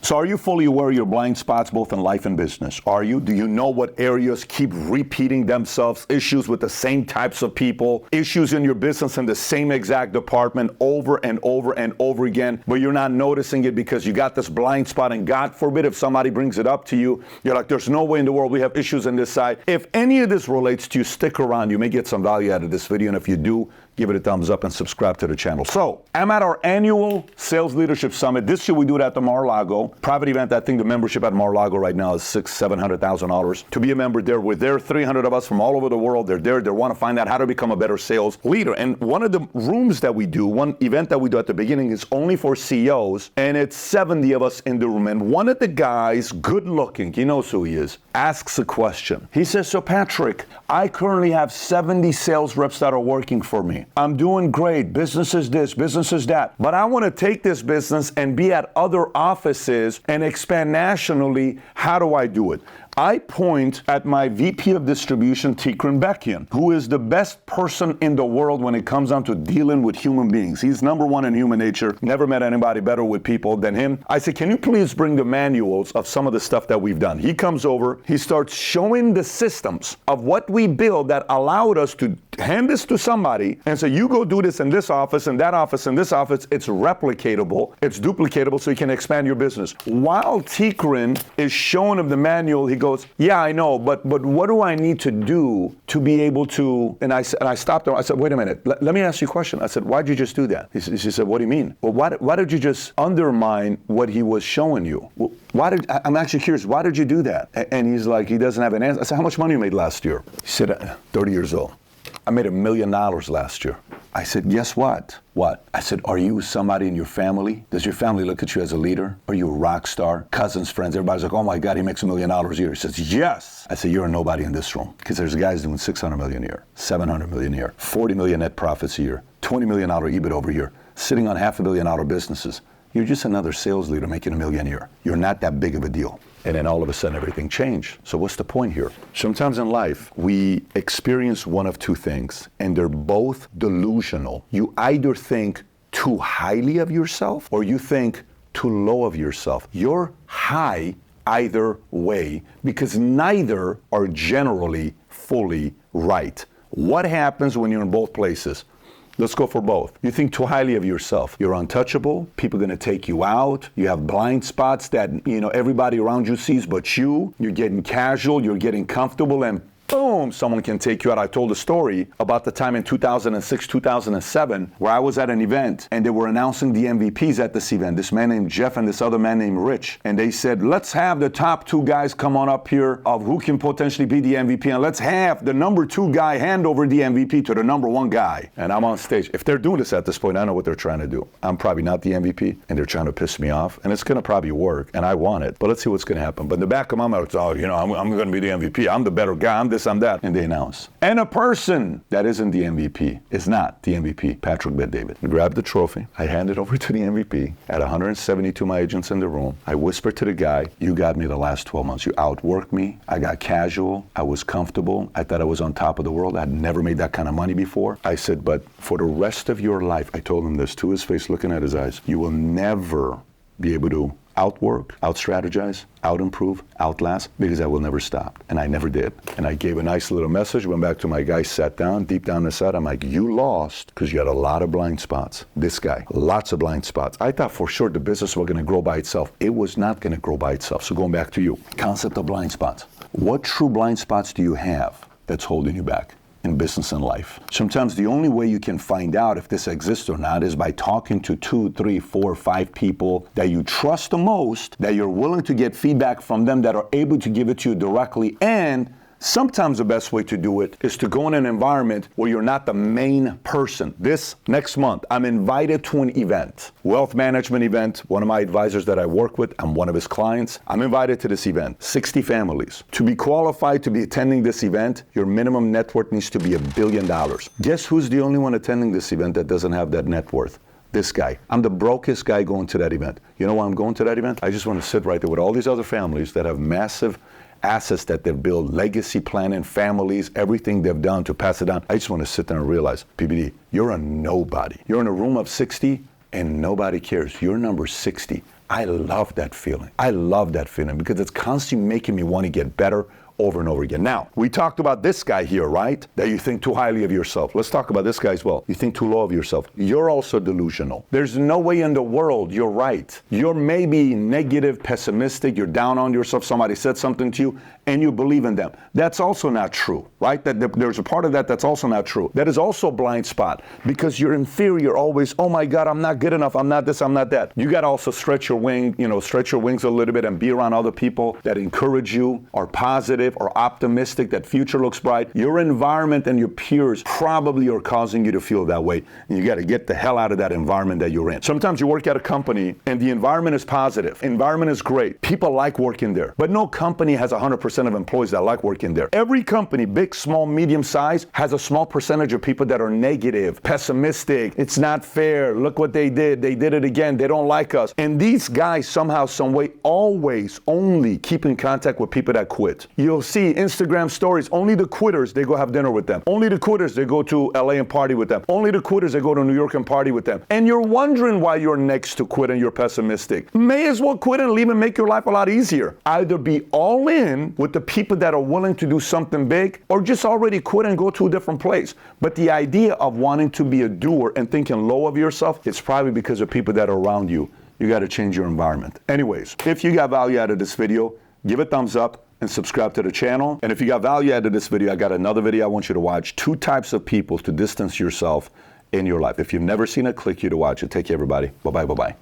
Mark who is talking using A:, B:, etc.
A: So are you fully aware of your blind spots both in life and business? Are you? Do you know what areas keep repeating themselves? Issues with the same types of people, issues in your business in the same exact department over and over and over again, but you're not noticing it because you got this blind spot, and God forbid if somebody brings it up to you, you're like, there's no way in the world we have issues on this side. If any of this relates to you, stick around. You may get some value out of this video, and if you do, give it a thumbs up and subscribe to the channel. So, I'm at our annual Sales Leadership Summit. This year we do it at the Mar-a-Lago. Private event, I think the membership at Mar-a-Lago right now is $700,000. To be a member there, we're there, 300 of us from all over the world. They're there, they want to find out how to become a better sales leader. And one of the rooms that we do, one event that we do at the beginning is only for CEOs, and it's 70 of us in the room. And one of the guys, good looking, he knows who he is, asks a question. He says, so Patrick, I currently have 70 sales reps that are working for me. I'm doing great. Business is this, business is that. But I want to take this business and be at other offices and expand nationally. How do I do it? I point at my VP of Distribution, Tikran Bekian, who is the best person in the world when it comes down to dealing with human beings. He's number one in human nature. Never met anybody better with people than him. I said, can you please bring the manuals of some of the stuff that we've done? He comes over, he starts showing the systems of what we build that allowed us to hand this to somebody and say, you go do this in this office, in that office, in this office. It's replicatable, it's duplicatable, so you can expand your business. While Tikran is showing him the manual, he goes, yeah, I know, but what do I need to do to be able to, and I stopped him. I said, wait a minute, let me ask you a question. I said, why'd you just do that? He said, what do you mean? Well, why did you just undermine what he was showing you? Well, I'm actually curious, why did you do that? And he's like, he doesn't have an answer. I said, how much money you made last year? He said, 30 years old. I made $1 million last year. I said, guess what? What? I said, are you somebody in your family? Does your family look at you as a leader? Are you a rock star? Cousins, friends, everybody's like, oh my God, he makes $1 million a year. He says, yes. I said, you're a nobody in this room. Because there's guys doing $600 million a year, $700 million a year, 40 million net profits a year, $20 million EBIT over a year, sitting on $500 million businesses. You're just another sales leader making $1 million a year. You're not that big of a deal. And then all of a sudden everything changed. So what's the point here? Sometimes in life, we experience one of two things, and they're both delusional. You either think too highly of yourself, or you think too low of yourself. You're high either way, because neither are generally fully right. What happens when you're in both places? Let's go for both. You think too highly of yourself. You're untouchable. People are going to take you out. You have blind spots that, everybody around you sees but you. You're getting casual. You're getting comfortable, and boom, someone can take you out. I told a story about the time in 2006, 2007, where I was at an event and they were announcing the MVPs at this event. This man named Jeff and this other man named Rich. And they said, let's have the top two guys come on up here of who can potentially be the MVP. And let's have the number 2 guy hand over the MVP to the number 1 guy. And I'm on stage. If they're doing this at this point, I know what they're trying to do. I'm probably not the MVP, and they're trying to piss me off. And it's going to probably work, and I want it. But let's see what's going to happen. But in the back of my mind, it's, I'm going to be the MVP. I'm the better guy. I'm this, I'm that. And they announce. And a person that isn't the MVP is not the MVP, Patrick Bet-David. I grabbed the trophy. I hand it over to the MVP. At 172 my agents in the room, I whispered to the guy, you got me the last 12 months. You outworked me. I got casual. I was comfortable. I thought I was on top of the world. I had never made that kind of money before. I said, but for the rest of your life, I told him this to his face, looking at his eyes, you will never be able to outwork, out-strategize, out-improve, outlast, because I will never stop. And I never did. And I gave a nice little message, went back to my guy, sat down, deep down inside, I'm like, you lost because you had a lot of blind spots. This guy, lots of blind spots. I thought for sure the business was going to grow by itself. It was not going to grow by itself. So going back to you, concept of blind spots. What true blind spots do you have that's holding you back in business and life? Sometimes the only way you can find out if this exists or not is by talking to 2, 3, 4, 5 people that you trust the most, that you're willing to get feedback from them, that are able to give it to you directly. And sometimes the best way to do it is to go in an environment where you're not the main person. This next month, I'm invited to an event, wealth management event. One of my advisors that I work with, I'm one of his clients. I'm invited to this event, 60 families. To be qualified to be attending this event, your minimum net worth needs to be $1 billion. Guess who's the only one attending this event that doesn't have that net worth? This guy. I'm the brokest guy going to that event. You know why I'm going to that event? I just want to sit right there with all these other families that have massive assets that they've built, legacy planning, families, everything they've done to pass it down. I just want to sit there and realize, PBD, you're a nobody. You're in a room of 60 and nobody cares. You're number 60 I love that feeling. I love that feeling because it's constantly making me want to get better over and over again. Now, we talked about this guy here, right? That you think too highly of yourself. Let's talk about this guy as well. You think too low of yourself. You're also delusional. There's no way in the world you're right. You're maybe negative, pessimistic, you're down on yourself, somebody said something to you, and you believe in them. That's also not true, right? There's a part of that that's also not true. That is also a blind spot because you're inferior always. Oh my God, I'm not good enough. I'm not this, I'm not that. You got to also stretch your wings a little bit and be around other people that encourage you, are positive, or optimistic, that future looks bright. Your environment and your peers probably are causing you to feel that way. And you got to get the hell out of that environment that you're in. Sometimes you work at a company and the environment is positive. Environment is great. People like working there. But no company has 100% of employees that like working there. Every company, big, small, medium size, has a small percentage of people that are negative, pessimistic. It's not fair. Look what they did. They did it again. They don't like us. And these guys somehow, some way, always only keep in contact with people that quit. You'll see Instagram stories, only the quitters, they go have dinner with them. Only the quitters, they go to LA and party with them. Only the quitters, they go to New York and party with them. And you're wondering why you're next to quit and you're pessimistic. May as well quit and leave and make your life a lot easier. Either be all in with the people that are willing to do something big, or just already quit and go to a different place. But the idea of wanting to be a doer and thinking low of yourself, it's probably because of people that are around you. You got to change your environment. Anyways, if you got value out of this video, give it a thumbs up and subscribe to the channel. And if you got value out of this video, I got another video I want you to watch. 2 types of people to distance yourself in your life. If you've never seen it, click here to watch it. Take care, everybody. Bye-bye, bye-bye.